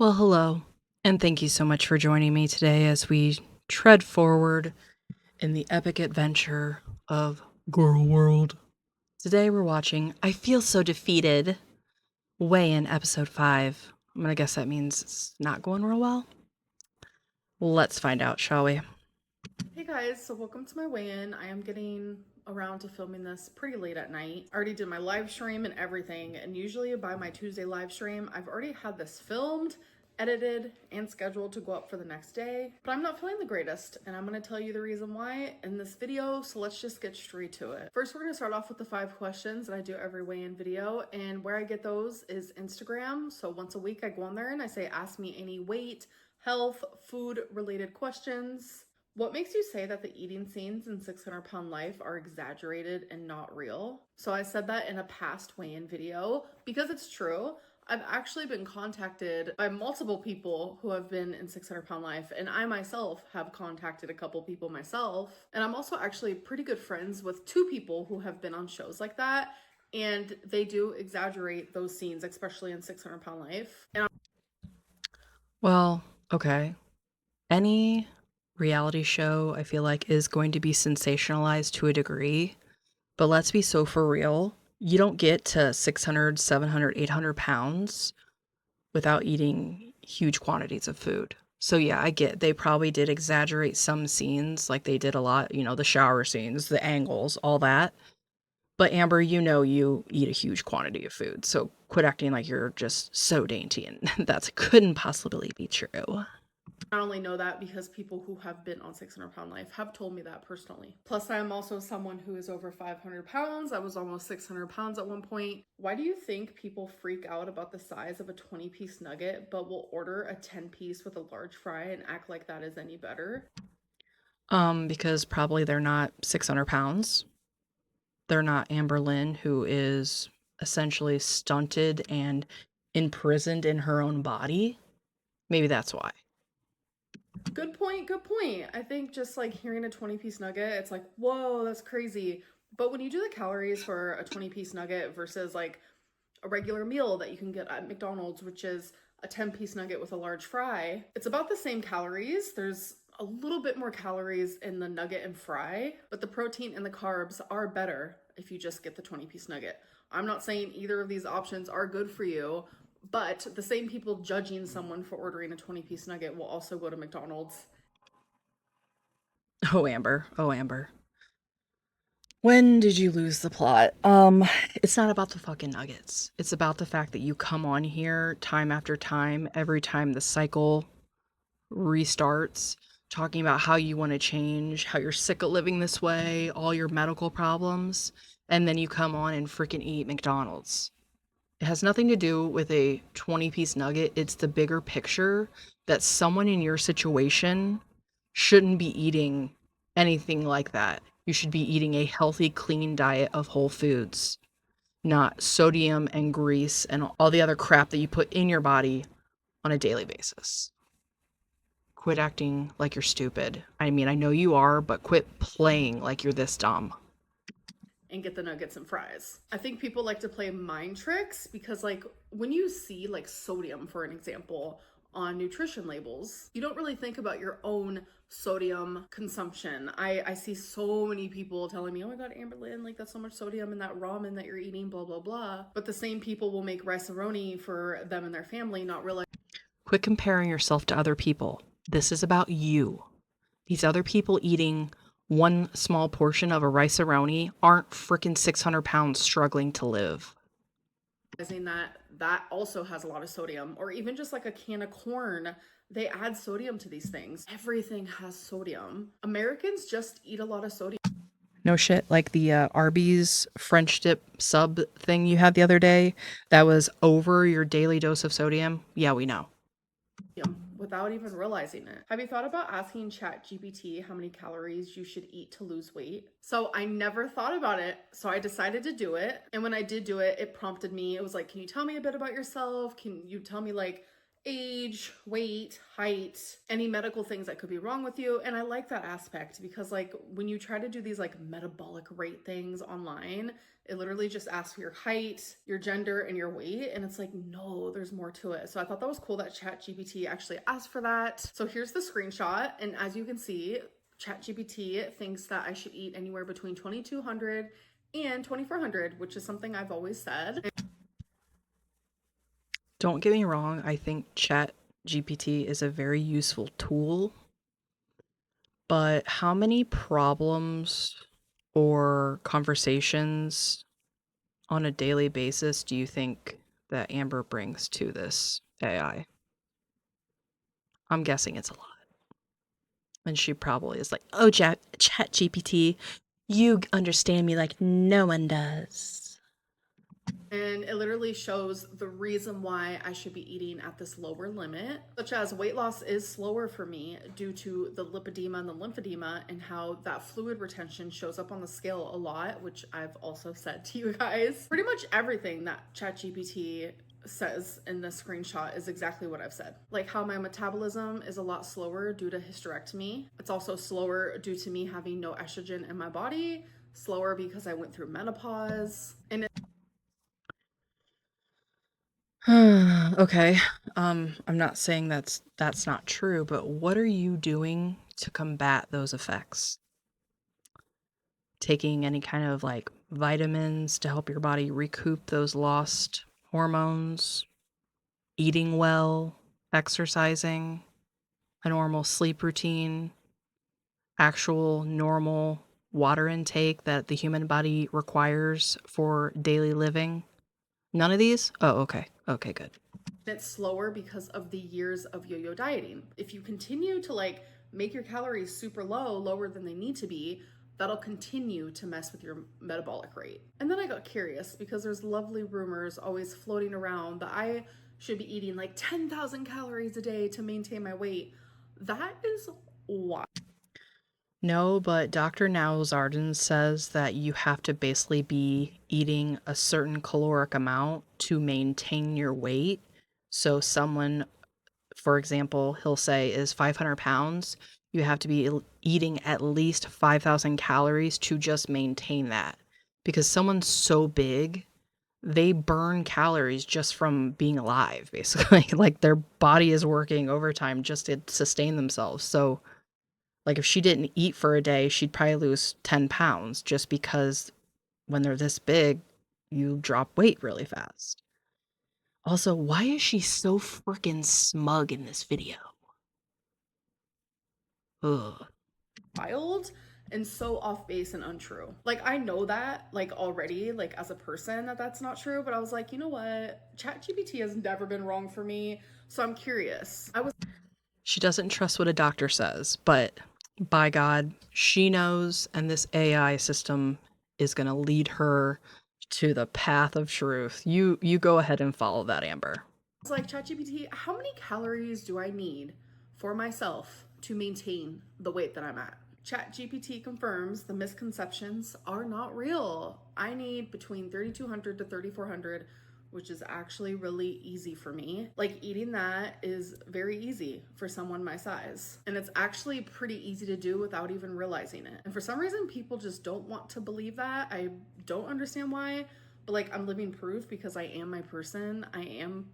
Well, hello, and thank you so much for joining me today as we tread forward in the epic adventure of Girl World. Today we're watching I Feel So Defeated, weigh in episode 5. I'm gonna guess that means it's not going real well. Let's find out, shall we? Hey guys, so welcome to my weigh-in. I am getting around to filming this pretty late at night. I already did my live stream and everything, and usually by my Tuesday live stream, I've already had this filmed, edited, and scheduled to go up for the next day. But I'm not feeling the greatest, and I'm gonna tell you the reason why in this video, so let's just get straight to it. First, we're gonna start off with the 5 questions that I do every weigh-in video, and where I get those is Instagram. So once a week I go on there and I say, ask me any weight, health, food related questions. What makes you say that the eating scenes in 600-Pound Life are exaggerated and not real? So I said that in a past weigh-in video because it's true. I've actually been contacted by multiple people who have been in 600-Pound Life, and I myself have contacted a couple people myself. And I'm also actually pretty good friends with 2 people who have been on shows like that, and they do exaggerate those scenes, especially in 600-Pound Life. And Well, okay. Any reality show, I feel like, is going to be sensationalized to a degree. But let's be so for real. You don't get to 600, 700, 800 pounds without eating huge quantities of food. So yeah, I get they probably did exaggerate some scenes, like they did a lot, the shower scenes, the angles, all that. But Amber, you eat a huge quantity of food. So quit acting like you're just so dainty and that couldn't possibly be true. not only know that because people who have been on 600-Pound Life have told me that personally. Plus, I am also someone who is over 500 pounds. I was almost 600 pounds at one point. Why do you think people freak out about the size of a 20-piece nugget, but will order a 10-piece with a large fry and act like that is any better? Because probably they're not 600 pounds. They're not Amberlynn, who is essentially stunted and imprisoned in her own body. Maybe that's why. Good point, good point. I think just like hearing a 20-piece nugget, it's like, whoa, that's crazy. But when you do the calories for a 20-piece nugget versus like a regular meal that you can get at McDonald's, which is a 10-piece nugget with a large fry, it's about the same calories. There's a little bit more calories in the nugget and fry, but the protein and the carbs are better if you just get the 20-piece nugget. I'm not saying either of these options are good for you, but the same people judging someone for ordering a 20-piece nugget will also go to McDonald's. Oh, Amber. Oh, Amber. When did you lose the plot? It's not about the fucking nuggets. It's about the fact that you come on here time after time, every time the cycle restarts, talking about how you want to change, how you're sick of living this way, all your medical problems, and then you come on and freaking eat McDonald's. It has nothing to do with a 20-piece nugget. It's the bigger picture that someone in your situation shouldn't be eating anything like that. You should be eating a healthy, clean diet of whole foods, not sodium and grease and all the other crap that you put in your body on a daily basis. Quit acting like you're stupid. I mean, I know you are, but quit playing like you're this dumb. And get the nuggets and fries. I think people like to play mind tricks because, like, when you see like sodium, for an example, on nutrition labels, you don't really think about your own sodium consumption. I see so many people telling me, oh my god, Amberlynn, like that's so much sodium in that ramen that you're eating, blah blah blah. But the same people will make rice-a-roni for them and their family, not realizing. Quit comparing yourself to other people. This is about you. These other people eating one small portion of a rice-a-roni aren't freaking 600 pounds struggling to live. That that also has a lot of sodium, or even just like a can of corn, they add sodium to these things. Everything has sodium. Americans just eat a lot of sodium. No shit, like the Arby's French dip sub thing you had the other day that was over your daily dose of sodium. Yeah, we know. Without even realizing it. Have you thought about asking ChatGPT how many calories you should eat to lose weight? So I never thought about it. So I decided to do it. And when I did do it, it prompted me. It was like, can you tell me a bit about yourself? Can you tell me like age, weight, height, any medical things that could be wrong with you. And I like that aspect because, like, when you try to do these like metabolic rate things online, it literally just asks for your height, your gender, and your weight. And it's like, no, there's more to it. So I thought that was cool that ChatGPT actually asked for that. So here's the screenshot. And as you can see, ChatGPT thinks that I should eat anywhere between 2,200 and 2,400, which is something I've always said. Don't get me wrong, I think ChatGPT is a very useful tool, but how many problems or conversations on a daily basis do you think that Amber brings to this AI? I'm guessing it's a lot. And she probably is like, oh, ChatGPT, you understand me like no one does. And it literally shows the reason why I should be eating at this lower limit, such as weight loss is slower for me due to the lipedema and the lymphedema, and how that fluid retention shows up on the scale a lot, which I've also said to you guys. Pretty much everything that ChatGPT says in the screenshot is exactly what I've said. Like how my metabolism is a lot slower due to hysterectomy. It's also slower due to me having no estrogen in my body, slower because I went through menopause. And Okay. I'm not saying that's not true, but what are you doing to combat those effects? Taking any kind of like vitamins to help your body recoup those lost hormones, eating well, exercising, a normal sleep routine, actual normal water intake that the human body requires for daily living. None of these? Oh, okay. Okay, good. it's slower because of the years of yo-yo dieting. If you continue to like make your calories super low, lower than they need to be, that'll continue to mess with your metabolic rate. And then I got curious because there's lovely rumors always floating around that I should be eating like 10,000 calories a day to maintain my weight. That is wild. No, but Dr. Nowzarden says that you have to basically be eating a certain caloric amount to maintain your weight. So someone, for example, he'll say is 500 pounds, you have to be eating at least 5,000 calories to just maintain that. Because someone's so big, they burn calories just from being alive, basically. Like their body is working overtime just to sustain themselves. So, like if she didn't eat for a day, she'd probably lose 10 pounds just because when they're this big, you drop weight really fast. Also, why is she so freaking smug in this video? Ugh. Wild and so off base and untrue. Like I know that like already like as a person that that's not true, but I was like, you know what? ChatGPT has never been wrong for me, so I'm curious. I was She doesn't trust what a doctor says, but by God, she knows, and this AI system is going to lead her to the path of truth. You go ahead and follow that, Amber. like, ChatGPT, how many calories do I need for myself to maintain the weight that I'm at? ChatGPT confirms the misconceptions are not real. I need between 3,200 to 3,400, which is actually really easy for me. Like eating that is very easy for someone my size. And it's actually pretty easy to do without even realizing it. And for some reason, people just don't want to believe that. I don't understand why, but like I'm living proof because I am my person. I am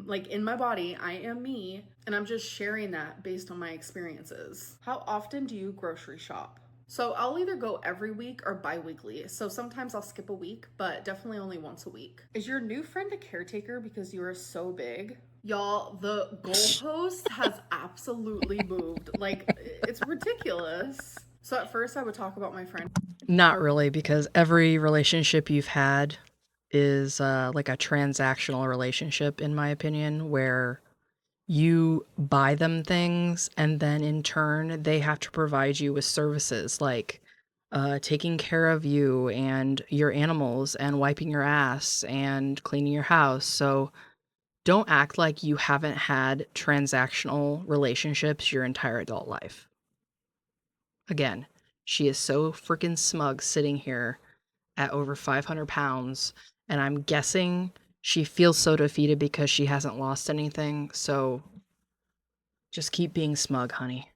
like in my body, I am me, and I'm just sharing that based on my experiences. How often do you grocery shop? So I'll either go every week or bi-weekly. So sometimes I'll skip a week, but definitely only once a week. Is your new friend a caretaker because you are so big? Y'all, the goalpost has absolutely moved. Like it's ridiculous. So at first I would talk about my friend. Not really, because every relationship you've had is like a transactional relationship, in my opinion, where you buy them things and then in turn they have to provide you with services like taking care of you and your animals and wiping your ass and cleaning your house. So don't act like you haven't had transactional relationships your entire adult life. Again, she is so freaking smug sitting here at over 500 pounds, and I'm guessing She feels so defeated because she hasn't lost anything, so just keep being smug, honey.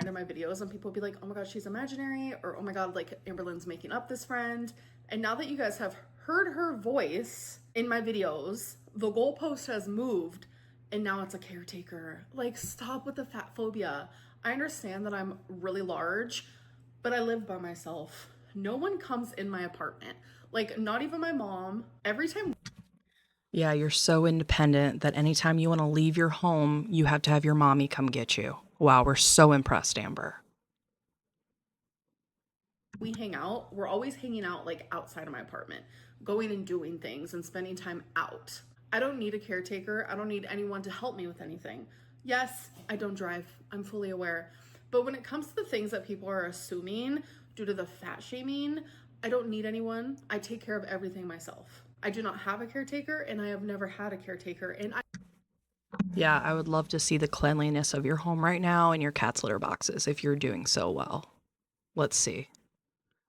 In my videos, and people will be like, oh my god, she's imaginary, or oh my god, like Amberlynn's making up this friend. And now that you guys have heard her voice in my videos, the goalpost has moved and now it's a caretaker. Like, stop with the fat phobia. I understand that I'm really large, but I live by myself. No one comes in my apartment. Like, not even my mom. Every time Yeah, you're so independent that anytime you want to leave your home, you have to have your mommy come get you. Wow, we're so impressed, Amber. we hang out, we're always hanging out like outside of my apartment, going and doing things and spending time out. I don't need a caretaker. I don't need anyone to help me with anything. Yes, I don't drive. I'm fully aware. But when it comes to the things that people are assuming due to the fat shaming, I don't need anyone. I take care of everything myself. I do not have a caretaker and I have never had a caretaker. And Yeah, I would love to see the cleanliness of your home right now and your cat's litter boxes if you're doing so well. Let's see.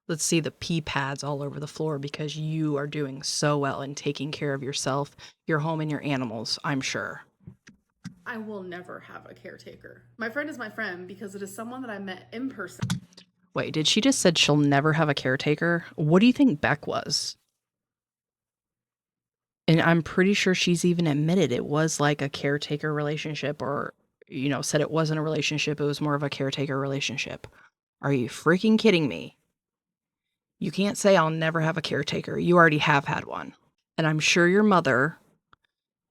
Let's see the pee pads all over the floor because you are doing so well in taking care of yourself, your home, and your animals, I'm sure. I will never have a caretaker. My friend is my friend because it is someone that I met in person. Wait, did she just said she'll never have a caretaker? What do you think Beck was? And I'm pretty sure she's even admitted it was like a caretaker relationship or, said it wasn't a relationship. It was more of a caretaker relationship. Are you freaking kidding me? You can't say I'll never have a caretaker. You already have had one. And I'm sure your mother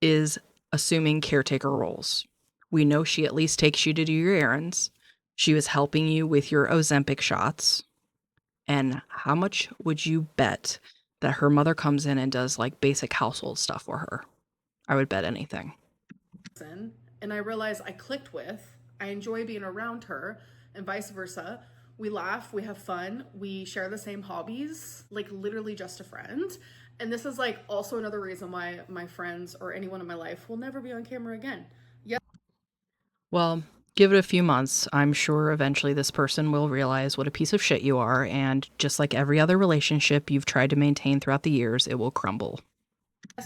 is assuming caretaker roles. We know she at least takes you to do your errands. She was helping you with your Ozempic shots. And how much would you bet that her mother comes in and does like basic household stuff for her? I would bet anything. And I realized I clicked with, I enjoy being around her, and vice versa. We laugh, we have fun, we share the same hobbies, like literally just a friend. And this is like also another reason why my friends or anyone in my life will never be on camera again. Yes, Well, give it a few months. I'm sure eventually this person will realize what a piece of shit you are. And just like every other relationship you've tried to maintain throughout the years, it will crumble.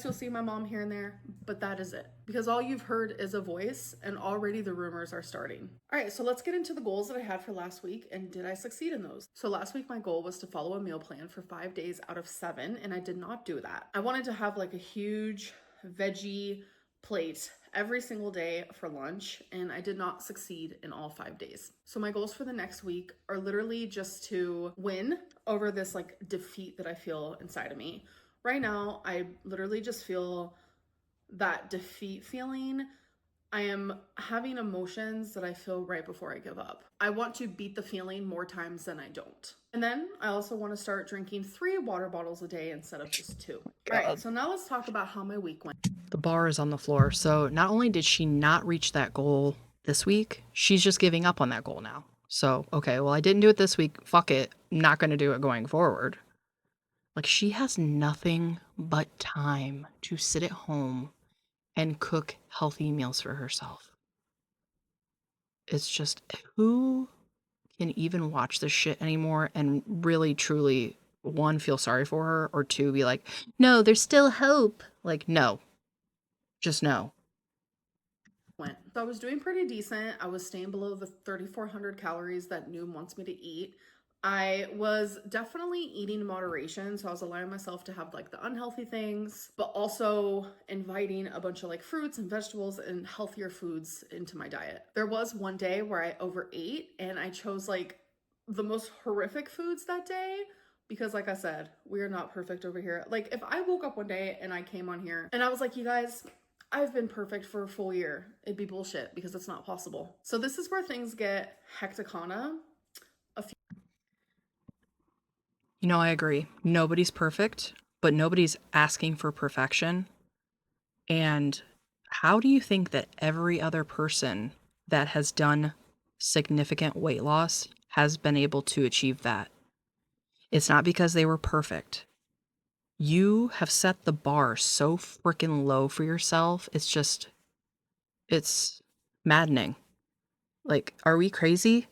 you'll see my mom here and there, but that is it. Because all you've heard is a voice, and already the rumors are starting. All right, so let's get into the goals that I had for last week, and did I succeed in those? So last week, my goal was to follow a meal plan for 5 days out of 7, and I did not do that. I wanted to have like a huge veggie plate every single day for lunch, and I did not succeed in all 5 days. So my goals for the next week are literally just to win over this like defeat that I feel inside of me. Right now, I literally just feel that defeat feeling. I am having emotions that I feel right before I give up. I want to beat the feeling more times than I don't. And then I also want to start drinking 3 water bottles a day instead of just 2. All right, so now let's talk about how my week went. The bar is on the floor. So not only did she not reach that goal this week, she's just giving up on that goal now. So, okay, well, I didn't do it this week. Fuck it. I'm not going to do it going forward. Like, she has nothing but time to sit at home and cook healthy meals for herself. It's just, who can even watch this shit anymore and really, truly, one, feel sorry for her, or two, be like, no, there's still hope. Like, no, just no. So I was doing pretty decent. I was staying below the 3,400 calories that Noom wants me to eat. I was definitely eating in moderation, so I was allowing myself to have like the unhealthy things, but also inviting a bunch of like fruits and vegetables and healthier foods into my diet. There was one day where I overate and I chose like the most horrific foods that day because like I said, we are not perfect over here. Like if I woke up one day and I came on here and I was like, you guys, I've been perfect for a full year, it'd be bullshit because it's not possible. So this is where things get hecticana. I agree. Nobody's perfect, but nobody's asking for perfection. And how do you think that every other person that has done significant weight loss has been able to achieve that? It's not because they were perfect. You have set the bar so freaking low for yourself. It's maddening. Like, are we crazy?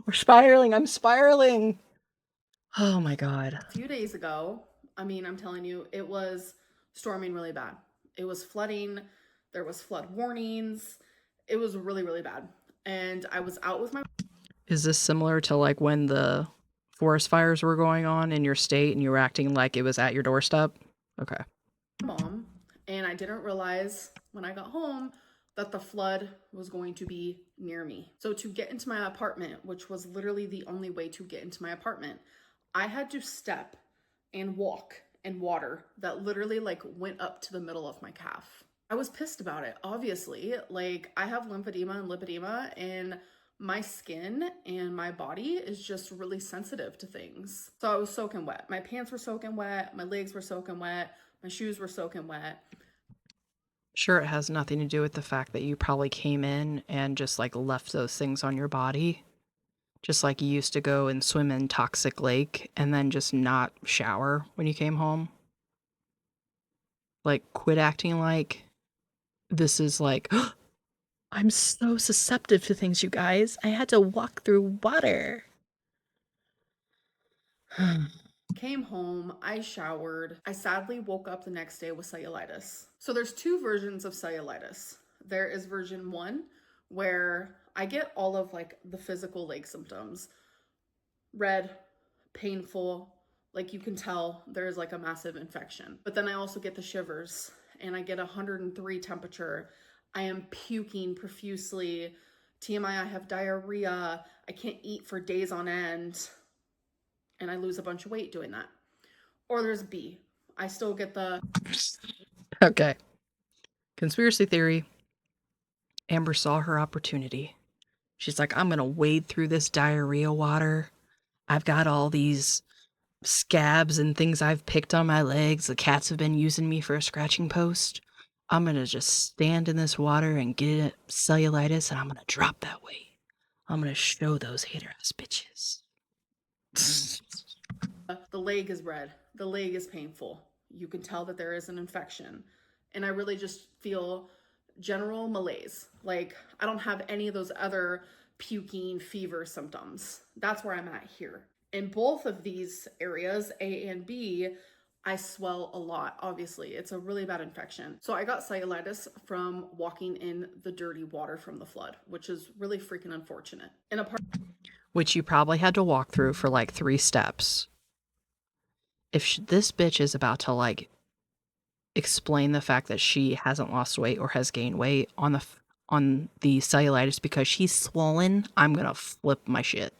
We're spiraling. I'm spiraling. Oh my God. A few days ago, I mean, I'm telling you, it was storming really bad. It was flooding. There was flood warnings. It was really, really bad. And I was out with my Is this similar to like when the forest fires were going on in your state and you were acting like it was at your doorstep? Okay. mom, and I didn't realize when I got home that the flood was going to be near me. So to get into my apartment, which was literally the only way to get into my apartment, I had to step and walk in water that literally like went up to the middle of my calf. I was pissed about it, obviously. Like, I have lymphedema and lipedema, and my skin and my body is just really sensitive to things. So I was soaking wet. My pants were soaking wet, my legs were soaking wet, my shoes were soaking wet. Sure, it has nothing to do with the fact that you probably came in and just like left those things on your body. Just like you used to go and swim in Toxic Lake and then just not shower when you came home. Like, quit acting like this is like, I'm so susceptible to things, you guys. I had to walk through water. Came home, I showered. I sadly woke up the next day with cellulitis. So there's two versions of cellulitis. There is version 1 where I get all of like the physical leg symptoms. Red, painful, like you can tell there's like a massive infection. But then I also get the shivers and I get 103 temperature. I am puking profusely. TMI, I have diarrhea. I can't eat for days on end. And I lose a bunch of weight doing that. Or there's B. I still get the Okay. Conspiracy theory. Amber saw her opportunity. She's like, I'm going to wade through this diarrhea water. I've got all these scabs and things I've picked on my legs. The cats have been using me for a scratching post. I'm going to just stand in this water and get cellulitis, and I'm going to drop that weight. I'm going to show those hater ass bitches. the leg is red. The leg is painful. You can tell that there is an infection. And I really just feel general malaise. Like, I don't have any of those other puking, fever symptoms. That's where I'm at here. In both of these areas, A and B, I swell a lot, obviously. It's a really bad infection. So I got cellulitis from walking in the dirty water from the flood, which is really freaking unfortunate. In a part Which you probably had to walk through for like 3 steps. If this bitch is about to like explain the fact that she hasn't lost weight or has gained weight on the cellulitis because she's swollen, I'm gonna flip my shit.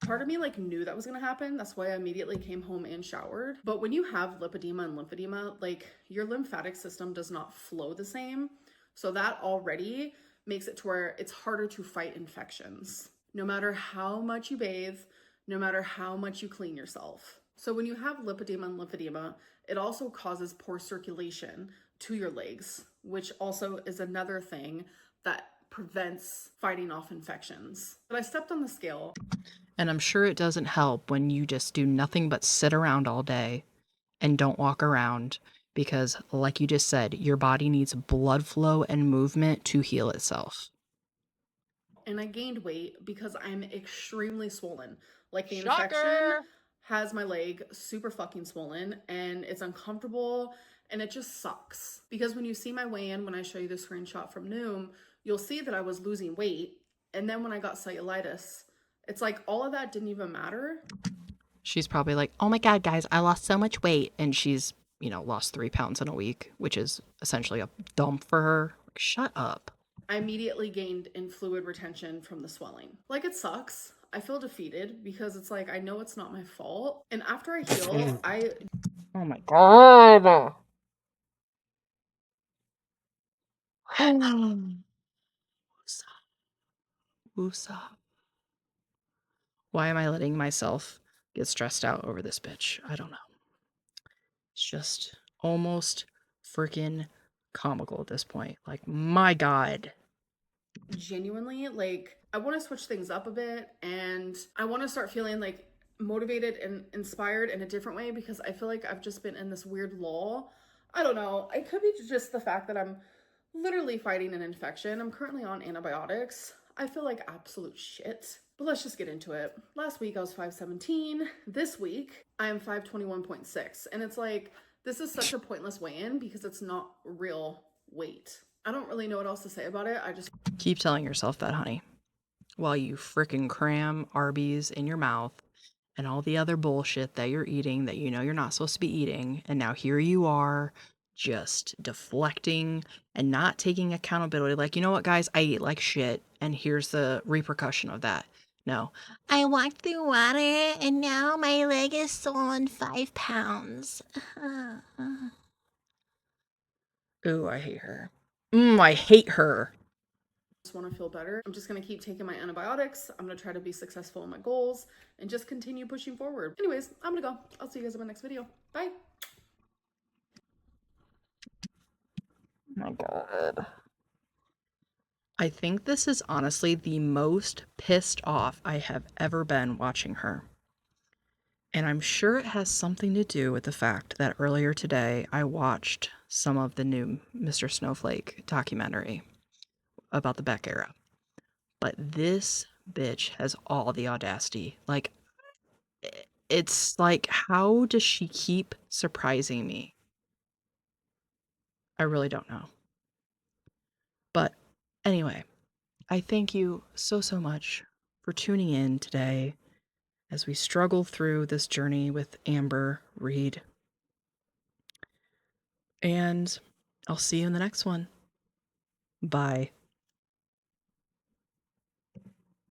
part of me like knew that was going to happen. That's why I immediately came home and showered. But when you have lipedema and lymphedema, like, your lymphatic system does not flow the same. So that already makes it to where it's harder to fight infections. No matter how much you bathe, no matter how much you clean yourself. So when you have lipedema and lymphedema, it also causes poor circulation to your legs, which also is another thing that prevents fighting off infections. But I stepped on the scale. And I'm sure it doesn't help when you just do nothing but sit around all day and don't walk around because, like you just said, your body needs blood flow and movement to heal itself. And I gained weight because I'm extremely swollen. Like, the infection Shocker! has my leg super fucking swollen and it's uncomfortable and it just sucks. Because when you see my weigh in, when I show you the screenshot from Noom, you'll see that I was losing weight. And then when I got cellulitis, it's like all of that didn't even matter. She's probably like, oh my God, guys, I lost so much weight. And she's, lost 3 pounds in a week, which is essentially a dump for her. Like, shut up. I immediately gained in fluid retention from the swelling. Like, it sucks. I feel defeated because it's like, I know it's not my fault. And after I heal, Oh my God. Woosah. Why am I letting myself get stressed out over this bitch? I don't know. It's just almost freaking comical at this point. Like, my God. genuinely, like, I want to switch things up a bit and I want to start feeling like motivated and inspired in a different way because I feel like I've just been in this weird lull. I don't know. It could be just the fact that I'm literally fighting an infection. I'm currently on antibiotics. I feel like absolute shit. But let's just get into it. Last week I was 5'17". This week I am 521.6. And it's like, this is such a pointless weigh-in because it's not real weight. I don't really know what else to say about it. I just Keep telling yourself that, honey, while you frickin' cram Arby's in your mouth and all the other bullshit that you're eating that you know you're not supposed to be eating. And now here you are just deflecting and not taking accountability. Like, you know what, guys? I eat like shit, and here's the repercussion of that. No. I walked through water and now my leg is swollen 5 pounds. Ooh, I hate her. I hate her. want to feel better. I'm just going to keep taking my antibiotics. I'm going to try to be successful in my goals and just continue pushing forward. Anyways, I'm going to go. I'll see you guys in my next video. Bye. Oh my God. I think this is honestly the most pissed off I have ever been watching her. And I'm sure it has something to do with the fact that earlier today I watched some of the new Mr. Snowflake documentary about the Beck era. But this bitch has all the audacity. Like, it's like, how does she keep surprising me? I really don't know. But anyway, I thank you so, so much for tuning in today as we struggle through this journey with Amber Reed. And I'll see you in the next one. Bye.